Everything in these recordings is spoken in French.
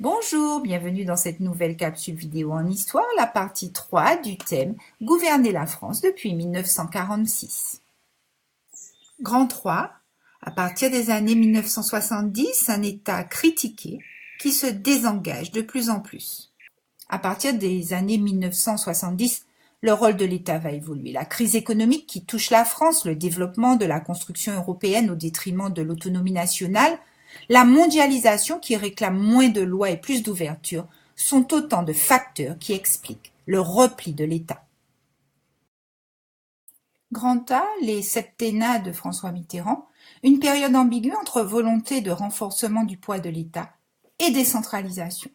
Bonjour, bienvenue dans cette nouvelle capsule vidéo en histoire, la partie 3 du thème « Gouverner la France depuis 1946 ». Grand 3, à partir des années 1970, un État critiqué qui se désengage de plus en plus. À partir des années 1970, le rôle de l'État va évoluer. La crise économique qui touche la France, le développement de la construction européenne au détriment de l'autonomie nationale, la mondialisation qui réclame moins de lois et plus d'ouverture sont autant de facteurs qui expliquent le repli de l'État. Grand A, les septennats de François Mitterrand, une période ambiguë entre volonté de renforcement du poids de l'État et décentralisation.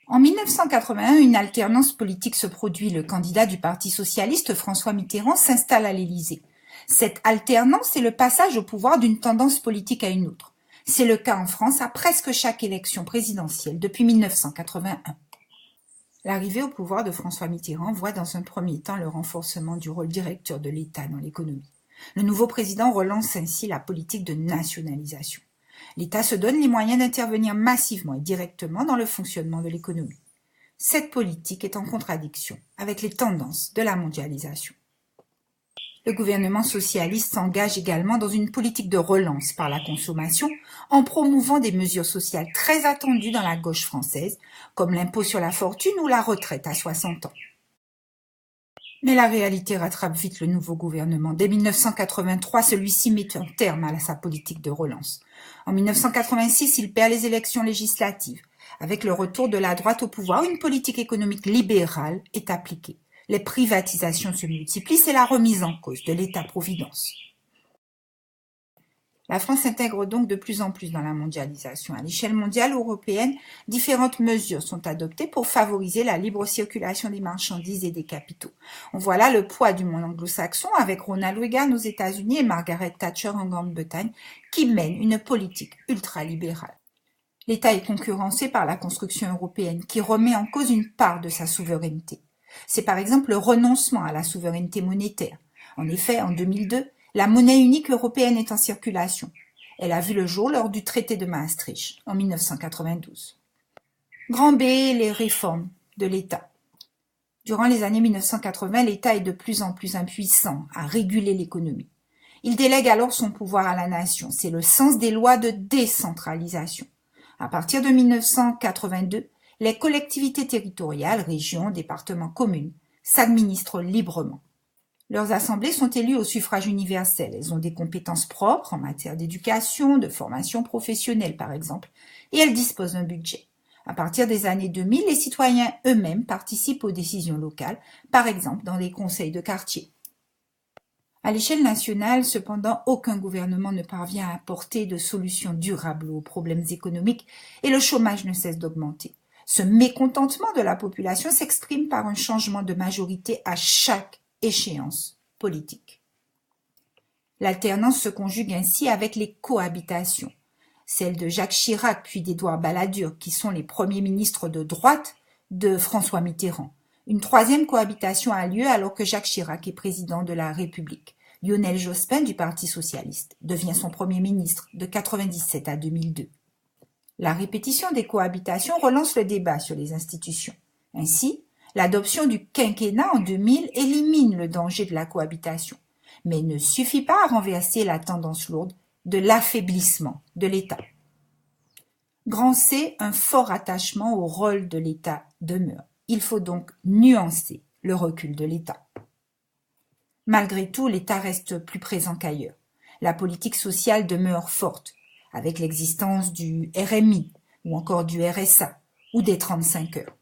En 1981, une alternance politique se produit. Le candidat du Parti socialiste, François Mitterrand, s'installe à l'Élysée. Cette alternance est le passage au pouvoir d'une tendance politique à une autre. C'est le cas en France à presque chaque élection présidentielle depuis 1981. L'arrivée au pouvoir de François Mitterrand voit dans un premier temps le renforcement du rôle directeur de l'État dans l'économie. Le nouveau président relance ainsi la politique de nationalisation. L'État se donne les moyens d'intervenir massivement et directement dans le fonctionnement de l'économie. Cette politique est en contradiction avec les tendances de la mondialisation. Le gouvernement socialiste s'engage également dans une politique de relance par la consommation en promouvant des mesures sociales très attendues dans la gauche française, comme l'impôt sur la fortune ou la retraite à 60 ans. Mais la réalité rattrape vite le nouveau gouvernement. Dès 1983, celui-ci met un terme à sa politique de relance. En 1986, il perd les élections législatives. Avec le retour de la droite au pouvoir, une politique économique libérale est appliquée. Les privatisations se multiplient, c'est la remise en cause de l'État-providence. La France s'intègre donc de plus en plus dans la mondialisation. À l'échelle mondiale européenne, différentes mesures sont adoptées pour favoriser la libre circulation des marchandises et des capitaux. On voit là le poids du monde anglo-saxon avec Ronald Reagan aux États-Unis et Margaret Thatcher en Grande-Bretagne qui mènent une politique ultralibérale. L'État est concurrencé par la construction européenne qui remet en cause une part de sa souveraineté. C'est par exemple le renoncement à la souveraineté monétaire. En effet, en 2002, la monnaie unique européenne est en circulation. Elle a vu le jour lors du traité de Maastricht en 1992. Grand B, les réformes de l'État. Durant les années 1980, l'État est de plus en plus impuissant à réguler l'économie. Il délègue alors son pouvoir à la nation. C'est le sens des lois de décentralisation. À partir de 1982, les collectivités territoriales, régions, départements, communes, s'administrent librement. Leurs assemblées sont élues au suffrage universel. Elles ont des compétences propres en matière d'éducation, de formation professionnelle par exemple, et elles disposent d'un budget. À partir des années 2000, les citoyens eux-mêmes participent aux décisions locales, par exemple dans les conseils de quartier. À l'échelle nationale, cependant, aucun gouvernement ne parvient à apporter de solutions durables aux problèmes économiques et le chômage ne cesse d'augmenter. Ce mécontentement de la population s'exprime par un changement de majorité à chaque échéance politique. L'alternance se conjugue ainsi avec les cohabitations, celles de Jacques Chirac puis d'Édouard Balladur, qui sont les premiers ministres de droite de François Mitterrand. Une troisième cohabitation a lieu alors que Jacques Chirac est président de la République. Lionel Jospin du Parti socialiste devient son premier ministre de 1997 à 2002. La répétition des cohabitations relance le débat sur les institutions. Ainsi, l'adoption du quinquennat en 2000 élimine le danger de la cohabitation, mais ne suffit pas à renverser la tendance lourde de l'affaiblissement de l'État. Grand C, un fort attachement au rôle de l'État demeure. Il faut donc nuancer le recul de l'État. Malgré tout, l'État reste plus présent qu'ailleurs. La politique sociale demeure forte, avec l'existence du RMI ou encore du RSA ou des 35 heures.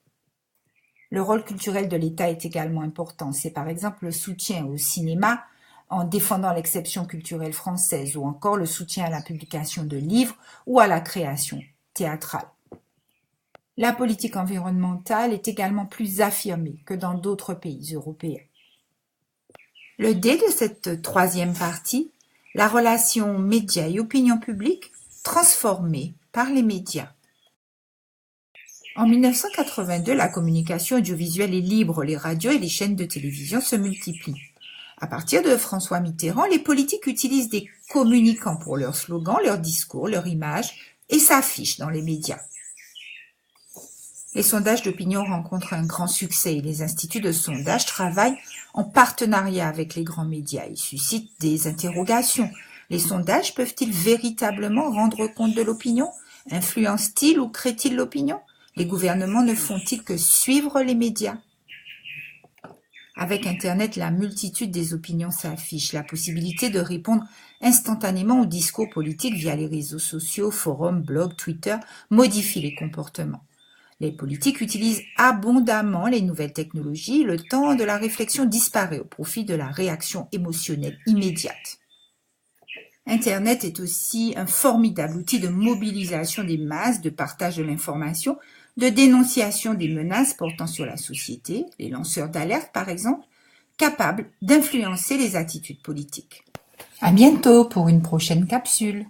Le rôle culturel de l'État est également important. C'est par exemple le soutien au cinéma en défendant l'exception culturelle française ou encore le soutien à la publication de livres ou à la création théâtrale. La politique environnementale est également plus affirmée que dans d'autres pays européens. Le D de cette troisième partie, la relation médias et opinion publique transformée par les médias. En 1982, la communication audiovisuelle est libre, les radios et les chaînes de télévision se multiplient. À partir de François Mitterrand, les politiques utilisent des communicants pour leurs slogans, leurs discours, leurs images et s'affichent dans les médias. Les sondages d'opinion rencontrent un grand succès et les instituts de sondage travaillent en partenariat avec les grands médias. Ils suscitent des interrogations. Les sondages peuvent-ils véritablement rendre compte de l'opinion? Influencent-ils ou créent-ils l'opinion? Les gouvernements ne font-ils que suivre les médias? Avec Internet, la multitude des opinions s'affiche. La possibilité de répondre instantanément aux discours politiques via les réseaux sociaux, forums, blogs, Twitter modifie les comportements. Les politiques utilisent abondamment les nouvelles technologies. Le temps de la réflexion disparaît au profit de la réaction émotionnelle immédiate. Internet est aussi un formidable outil de mobilisation des masses, de partage de l'information, de dénonciation des menaces portant sur la société, les lanceurs d'alerte par exemple, capables d'influencer les attitudes politiques. À bientôt pour une prochaine capsule.